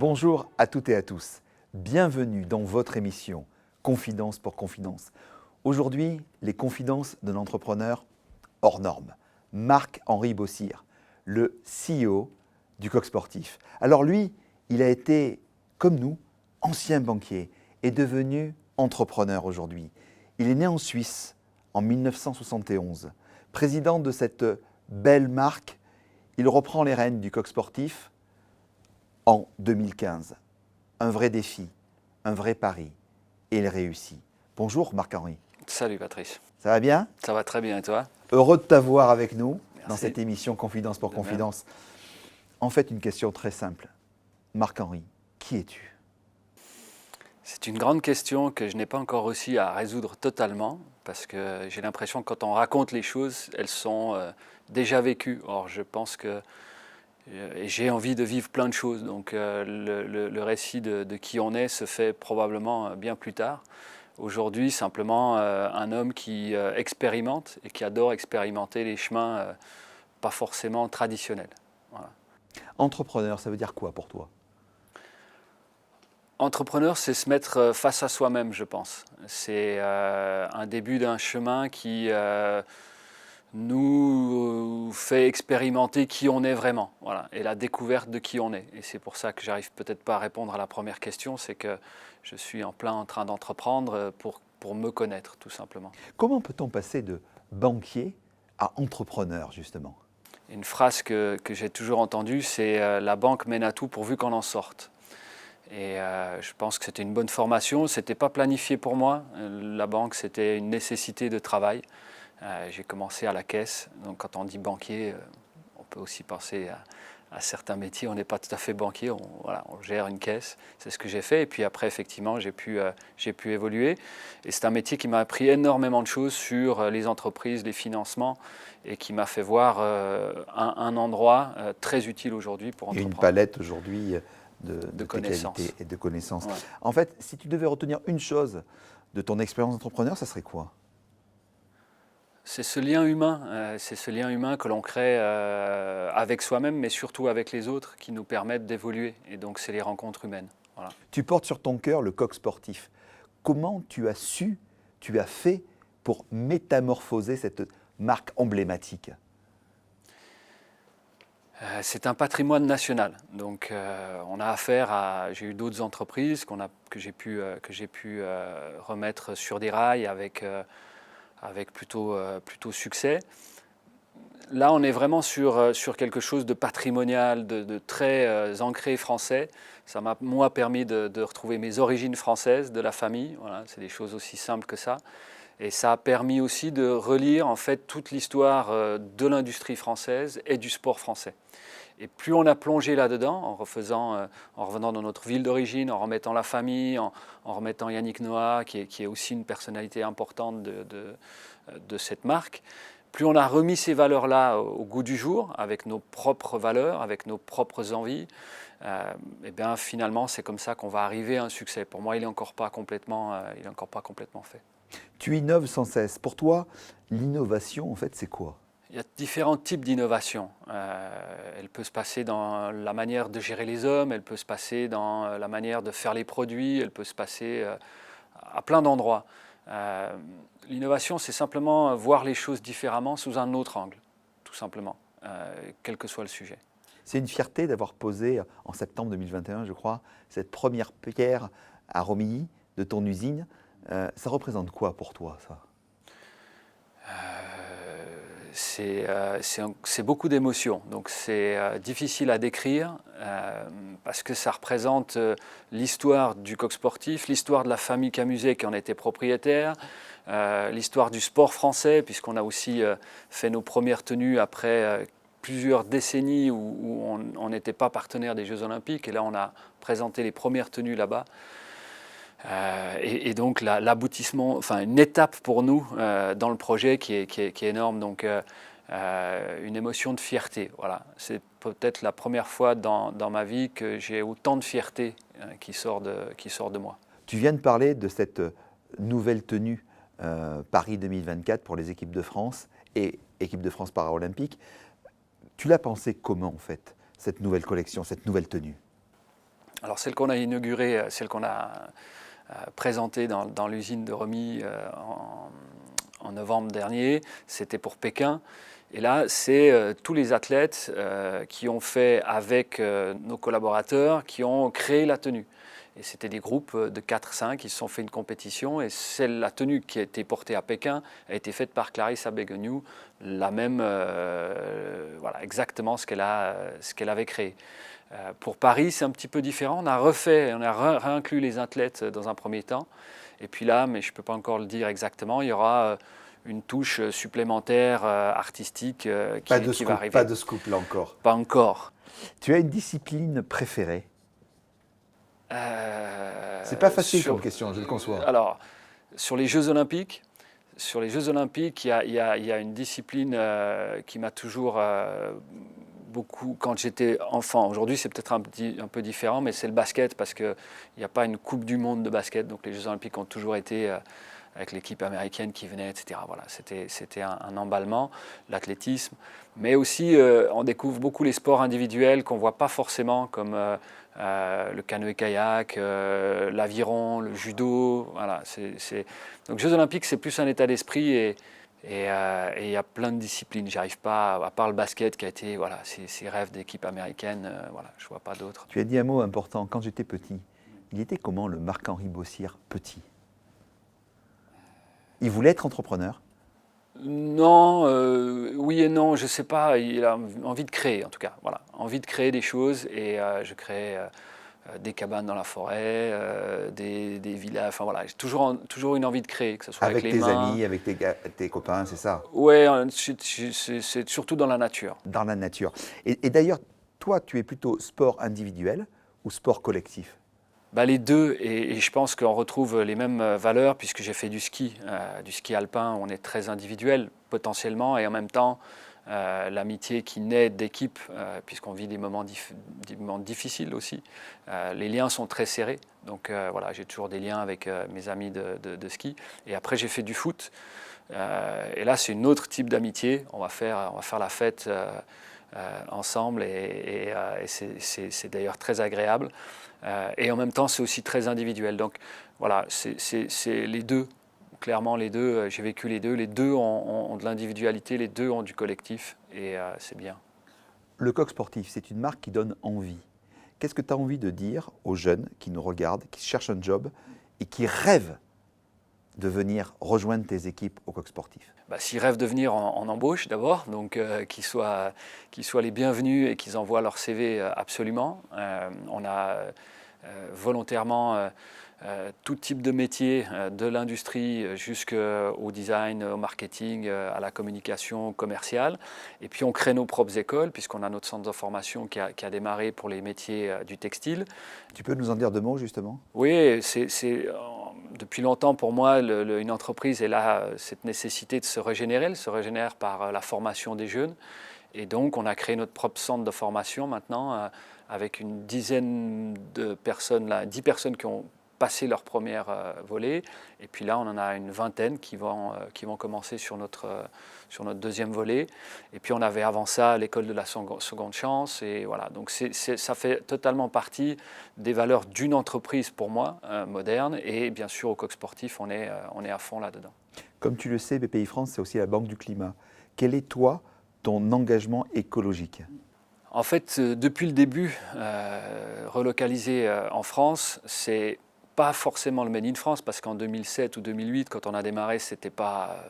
Bonjour à toutes et à tous. Bienvenue dans votre émission Confidence pour Confidence. Aujourd'hui, les confidences d'un entrepreneur hors norme, Marc-Henri Bossir, le CEO du Coq Sportif. Alors lui, il a été, comme nous, ancien banquier et devenu entrepreneur aujourd'hui. Il est né en Suisse en 1971. Président de cette belle marque, il reprend les rênes du Coq Sportif en 2015. Un vrai défi, un vrai pari, et il réussit. Bonjour Marc-Henri. Salut Patrice. Ça va bien? Ça va très bien et toi? Heureux de t'avoir avec nous Merci. dans cette émission Confidence pour De même. Confidence. En fait, une question très simple. Marc-Henri, qui es-tu? C'est une grande question que je n'ai pas encore réussi à résoudre totalement parce que j'ai l'impression que quand on raconte les choses, elles sont déjà vécues. Or, je pense que j'ai envie de vivre plein de choses. Donc, le récit de qui on est se fait probablement bien plus tard. Aujourd'hui, simplement un homme qui expérimente et qui adore expérimenter les chemins pas forcément traditionnels. Voilà. Entrepreneur, ça veut dire quoi pour toi? Entrepreneur, c'est se mettre face à soi-même, je pense. C'est un début d'un chemin qui nous fait expérimenter qui on est vraiment, voilà, et la découverte de qui on est. Et c'est pour ça que j'arrive peut-être pas à répondre à la première question, c'est que je suis en plein en train d'entreprendre pour me connaître, tout simplement. Comment peut-on passer de banquier à entrepreneur, justement? Une phrase que j'ai toujours entendue, c'est la banque mène à tout pourvu qu'on en sorte. Et je pense que c'était une bonne formation. Ce n'était pas planifié pour moi. La banque, c'était une nécessité de travail. J'ai commencé à la caisse. Donc quand on dit banquier, on peut aussi penser à certains métiers. On n'est pas tout à fait banquier. On gère une caisse. C'est ce que j'ai fait. Et puis après, effectivement, j'ai pu évoluer. Et c'est un métier qui m'a appris énormément de choses sur les entreprises, les financements, et qui m'a fait voir un endroit très utile aujourd'hui pour Et entreprendre. une palette aujourd'hui de tes connaissances. qualités et de connaissances. Ouais. En fait, si tu devais retenir une chose de ton expérience d'entrepreneur, ça serait quoi? C'est ce lien humain que l'on crée avec soi-même, mais surtout avec les autres, qui nous permettent d'évoluer. Et donc, c'est les rencontres humaines. Voilà. Tu portes sur ton cœur le Coq Sportif. Comment tu as fait pour métamorphoser cette marque emblématique? C'est un patrimoine national. Donc, on a affaire à. J'ai eu d'autres entreprises que j'ai pu remettre sur des rails avec plutôt succès. Là, on est vraiment sur quelque chose de patrimonial, de très ancré français. Ça m'a, moi, permis de retrouver mes origines françaises, de la famille. Voilà, c'est des choses aussi simples que ça. Et ça a permis aussi de relire en fait toute l'histoire de l'industrie française et du sport français. Et plus on a plongé là-dedans, en revenant dans notre ville d'origine, en remettant la famille, en remettant Yannick Noah, qui est aussi une personnalité importante de cette marque, plus on a remis ces valeurs-là au goût du jour, avec nos propres valeurs, avec nos propres envies, et bien finalement c'est comme ça qu'on va arriver à un succès. Pour moi, il n'est encore pas complètement fait. Tu innoves sans cesse. Pour toi, l'innovation, en fait, c'est quoi? Il y a différents types d'innovation. Elle peut se passer dans la manière de gérer les hommes, elle peut se passer dans la manière de faire les produits, elle peut se passer à plein d'endroits. L'innovation, c'est simplement voir les choses différemment sous un autre angle, tout simplement, quel que soit le sujet. C'est une fierté d'avoir posé, en septembre 2021, je crois, cette première pierre à Romilly de ton usine. Ça représente quoi pour toi, ça? C'est beaucoup d'émotions, donc c'est difficile à décrire parce que ça représente l'histoire du Coq Sportif, l'histoire de la famille Camuset qui en était propriétaire, l'histoire du sport français puisqu'on a aussi fait nos premières tenues après plusieurs décennies où on n'était pas partenaire des Jeux Olympiques et là on a présenté les premières tenues là-bas. Et donc l'aboutissement, enfin une étape pour nous dans le projet qui est énorme, donc une émotion de fierté. Voilà. C'est peut-être la première fois dans ma vie que j'ai autant de fierté qui sort de moi. Tu viens de parler de cette nouvelle tenue Paris 2024 pour les équipes de France et équipe de France paralympique. Tu l'as pensé comment en fait, cette nouvelle collection, cette nouvelle tenue? Alors celle qu'on a inaugurée, celle qu'on a présentée dans l'usine de Remy en novembre dernier, c'était pour Pékin. Et là, c'est tous les athlètes qui ont fait avec nos collaborateurs, qui ont créé la tenue. Et c'était des groupes de 4-5 qui se sont fait une compétition. Et la tenue qui a été portée à Pékin a été faite par Clarissa Begoniou, la même, voilà, exactement ce qu'elle avait créé. Pour Paris, c'est un petit peu différent. On a réinclus les athlètes dans un premier temps. Et puis là, mais je ne peux pas encore le dire exactement, il y aura une touche supplémentaire artistique qui va arriver. Pas de scoop là encore. Pas encore. Tu as une discipline préférée? C'est pas facile comme question, je le conçois. Alors, sur les Jeux Olympiques, il y a une discipline qui m'a toujours beaucoup, quand j'étais enfant. Aujourd'hui, c'est peut-être un peu différent, mais c'est le basket, parce qu'il n'y a pas une Coupe du Monde de basket. Donc les Jeux Olympiques ont toujours été avec l'équipe américaine qui venait, etc. Voilà, c'était un emballement, l'athlétisme. Mais aussi, on découvre beaucoup les sports individuels qu'on ne voit pas forcément, comme le canoë-kayak, l'aviron, le judo. Voilà, Donc, Jeux Olympiques, c'est plus un état d'esprit et il y a plein de disciplines. J'arrive pas, à part le basket qui a été, voilà, ces rêves d'équipe américaine, voilà, je ne vois pas d'autres. Tu as dit un mot important, quand j'étais petit. Il était comment le Marc-Henri Bossière petit? Il voulait être entrepreneur? Non, oui et non, je ne sais pas. Il a envie de créer, en tout cas. Voilà, envie de créer des choses et je crée des cabanes dans la forêt, des villas. Enfin voilà, j'ai toujours une envie de créer, que ce soit avec les mains. Avec tes amis, avec tes copains, c'est ça? Ouais, c'est surtout dans la nature. Dans la nature. Et d'ailleurs, toi, tu es plutôt sport individuel ou sport collectif? Bah, les deux, et je pense qu'on retrouve les mêmes valeurs, puisque j'ai fait du ski alpin, on est très individuel potentiellement, et en même temps l'amitié qui naît d'équipe, puisqu'on vit des moments difficiles aussi. Les liens sont très serrés, donc voilà, j'ai toujours des liens avec mes amis de ski. Et après j'ai fait du foot, et là c'est un autre type d'amitié, on va faire la fête ensemble, et c'est d'ailleurs très agréable. Et en même temps, c'est aussi très individuel. Donc voilà, c'est les deux, clairement les deux. J'ai vécu les deux ont de l'individualité, les deux ont du collectif, et c'est bien. Le Coq Sportif, c'est une marque qui donne envie. Qu'est-ce que tu as envie de dire aux jeunes qui nous regardent, qui cherchent un job et qui rêvent de venir rejoindre tes équipes au Coq Sportif? S'ils rêvent de venir en embauche d'abord, donc qu'ils soient les bienvenus et qu'ils envoient leur CV absolument. On a volontairement tout type de métier, de l'industrie jusqu'au design, au marketing, à la communication commerciale. Et puis on crée nos propres écoles, puisqu'on a notre centre de formation qui a démarré pour les métiers du textile. Tu peux nous en dire deux mots justement? Oui, depuis longtemps pour moi, une entreprise, elle a cette nécessité de se régénérer. Elle se régénère par la formation des jeunes. Et donc on a créé notre propre centre de formation maintenant, avec une dizaine de personnes, 10 personnes qui ont passé leur première volée. Et puis là, on en a une vingtaine qui vont commencer sur notre deuxième volet. Et puis on avait avant ça l'école de la seconde chance. Et voilà, donc ça fait totalement partie des valeurs d'une entreprise pour moi, moderne. Et bien sûr, au Coq Sportif, on est à fond là-dedans. Comme tu le sais, BPI France, c'est aussi la Banque du Climat. Quel est, toi, ton engagement écologique? En fait, depuis le début, relocaliser en France, c'est pas forcément le Made in France, parce qu'en 2007 ou 2008, quand on a démarré, c'était pas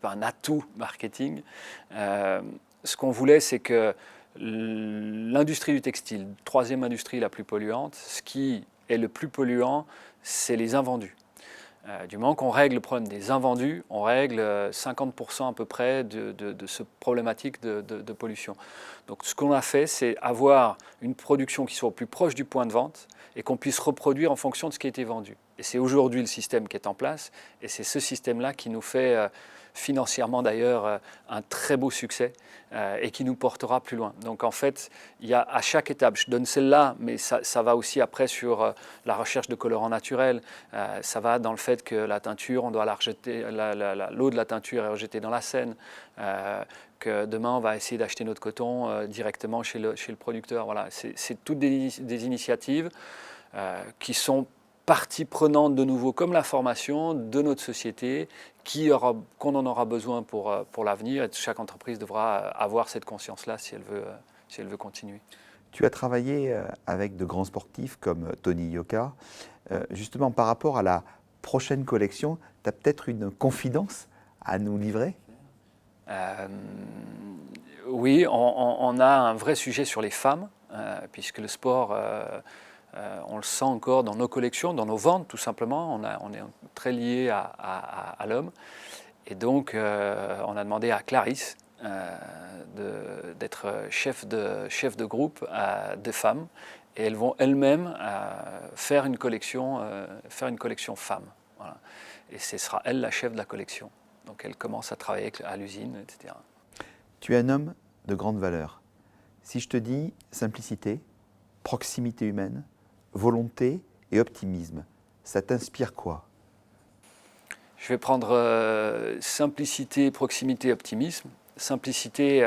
un atout marketing. Ce qu'on voulait, c'est que l'industrie du textile, troisième industrie la plus polluante, ce qui est le plus polluant, c'est les invendus. Du moment qu'on règle le problème des invendus, on règle 50% à peu près de ce problématique de pollution. Donc ce qu'on a fait, c'est avoir une production qui soit au plus proche du point de vente et qu'on puisse reproduire en fonction de ce qui a été vendu. Et c'est aujourd'hui le système qui est en place, et c'est ce système-là qui nous fait financièrement d'ailleurs un très beau succès et qui nous portera plus loin. Donc en fait, il y a à chaque étape, je donne celle-là, mais ça va aussi après sur la recherche de colorants naturels, ça va dans le fait que la teinture, on doit la rejeter, l'eau de la teinture est rejetée dans la Seine, que demain on va essayer d'acheter notre coton directement chez le producteur. Voilà, c'est toutes des initiatives qui sont partie prenante de nouveau, comme la formation de notre société, qu'on en aura besoin pour l'avenir. Et chaque entreprise devra avoir cette conscience-là si elle veut continuer. Tu as travaillé avec de grands sportifs comme Tony Yoka. Justement, par rapport à la prochaine collection, tu as peut-être une confidence à nous livrer? Oui, on a un vrai sujet sur les femmes, puisque le sport, on le sent encore dans nos collections, dans nos ventes tout simplement. On est très lié à l'homme. Et donc, on a demandé à Clarisse d'être chef de groupe de femmes. Et elles vont elles-mêmes faire une collection femmes. Voilà. Et ce sera elle la chef de la collection. Donc elle commence à travailler à l'usine, etc. Tu es un homme de grande valeur. Si je te dis simplicité, proximité humaine, volonté et optimisme, ça t'inspire quoi? Je vais prendre simplicité, proximité, optimisme. Simplicité,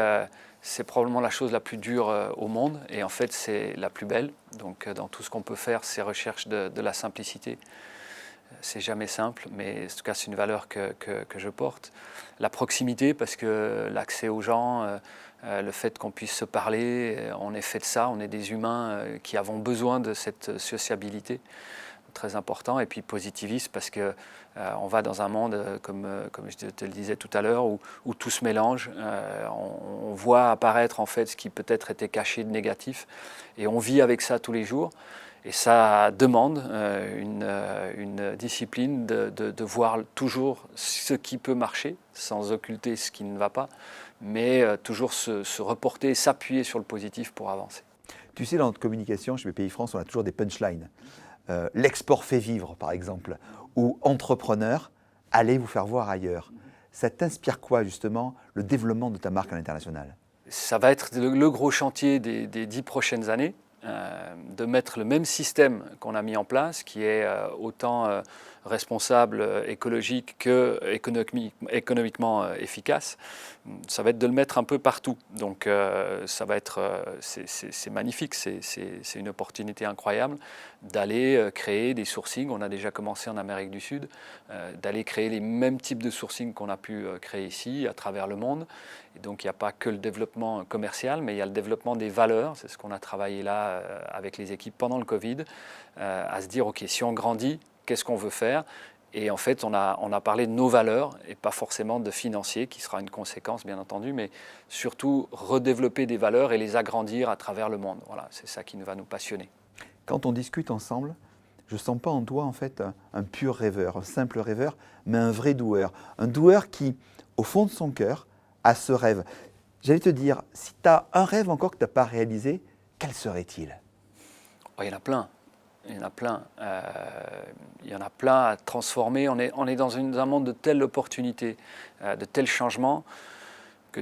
c'est probablement la chose la plus dure au monde et en fait c'est la plus belle. Donc dans tout ce qu'on peut faire, c'est recherche de la simplicité. C'est jamais simple, mais en tout cas c'est une valeur que je porte. La proximité, parce que l'accès aux gens, le fait qu'on puisse se parler, on est fait de ça, on est des humains qui avons besoin de cette sociabilité, très important. Et puis positiviste, parce que on va dans un monde, comme je te le disais tout à l'heure, où tout se mélange. On voit apparaître en fait ce qui peut-être était caché de négatif, et on vit avec ça tous les jours. Et ça demande une discipline de voir toujours ce qui peut marcher, sans occulter ce qui ne va pas, mais toujours se reporter, s'appuyer sur le positif pour avancer. Tu sais, dans notre communication, chez BPI France, on a toujours des punchlines. L'export fait vivre, par exemple, ou entrepreneur, allez vous faire voir ailleurs. Ça t'inspire quoi, justement, le développement de ta marque à l'international? Ça va être le gros chantier des 10 prochaines années. De mettre le même système qu'on a mis en place, qui est autant responsable, écologique que économiquement efficace. Ça va être de le mettre un peu partout. Donc ça va être, c'est magnifique, c'est une opportunité incroyable d'aller créer des sourcings. On a déjà commencé en Amérique du Sud, d'aller créer les mêmes types de sourcing qu'on a pu créer ici, à travers le monde. Et donc il n'y a pas que le développement commercial, mais il y a le développement des valeurs. C'est ce qu'on a travaillé là avec les équipes pendant le Covid, à se dire, OK, si on grandit, qu'est-ce qu'on veut faire? Et en fait, on a parlé de nos valeurs et pas forcément de financier, qui sera une conséquence bien entendu, mais surtout redévelopper des valeurs et les agrandir à travers le monde. Voilà, c'est ça qui va nous passionner. Quand on discute ensemble, je ne sens pas en toi en fait un pur rêveur, un simple rêveur, mais un vrai doueur. Un doueur qui, au fond de son cœur, a ce rêve. J'allais te dire, si tu as un rêve encore que tu n'as pas réalisé, quel serait-il? Oh, il y en a plein. Il y en a plein. Il y en a plein à transformer. On est dans un monde de telles opportunités, de tels changements, que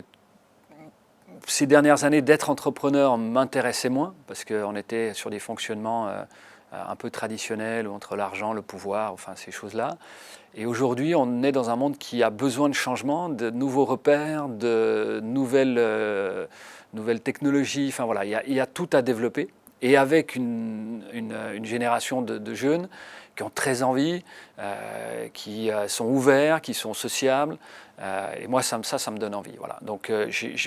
ces dernières années, d'être entrepreneur m'intéressait moins, parce qu'on était sur des fonctionnements un peu traditionnels, entre l'argent, le pouvoir, enfin ces choses-là. Et aujourd'hui, on est dans un monde qui a besoin de changements, de nouveaux repères, de nouvelles technologies. Enfin voilà, il y a tout à développer. Et avec une génération de jeunes qui ont très envie, qui sont ouverts, qui sont sociables. Et moi, ça me donne envie. Voilà. Donc,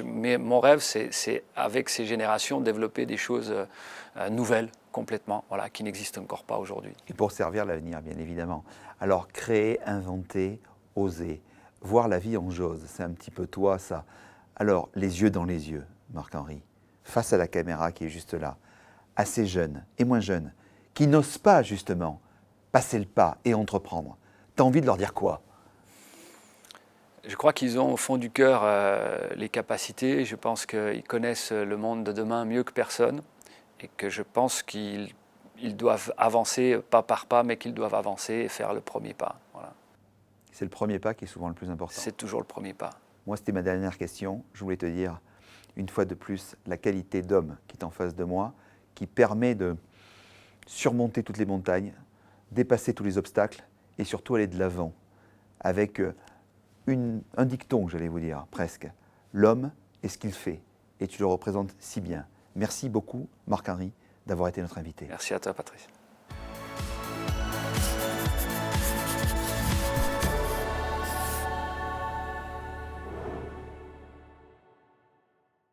mais mon rêve, c'est avec ces générations, développer des choses nouvelles, complètement, voilà, qui n'existent encore pas aujourd'hui. Et pour servir l'avenir, bien évidemment. Alors, créer, inventer, oser, voir la vie en jose, c'est un petit peu toi, ça. Alors, les yeux dans les yeux, Marc-Henri, face à la caméra qui est juste là, à ces jeunes et moins jeunes, qui n'osent pas justement passer le pas et entreprendre. Tu as envie de leur dire quoi? Je crois qu'ils ont au fond du cœur les capacités. Je pense qu'ils connaissent le monde de demain mieux que personne et que je pense qu'ils doivent avancer pas par pas, mais qu'ils doivent avancer et faire le premier pas. Voilà. C'est le premier pas qui est souvent le plus important. C'est toujours le premier pas. Moi, c'était ma dernière question. Je voulais te dire, une fois de plus, la qualité d'homme qui est en face de moi, qui permet de surmonter toutes les montagnes, dépasser tous les obstacles et surtout aller de l'avant avec un dicton, j'allais vous dire, presque. L'homme est ce qu'il fait et tu le représentes si bien. Merci beaucoup, Marc-Henri, d'avoir été notre invité. Merci à toi, Patrice.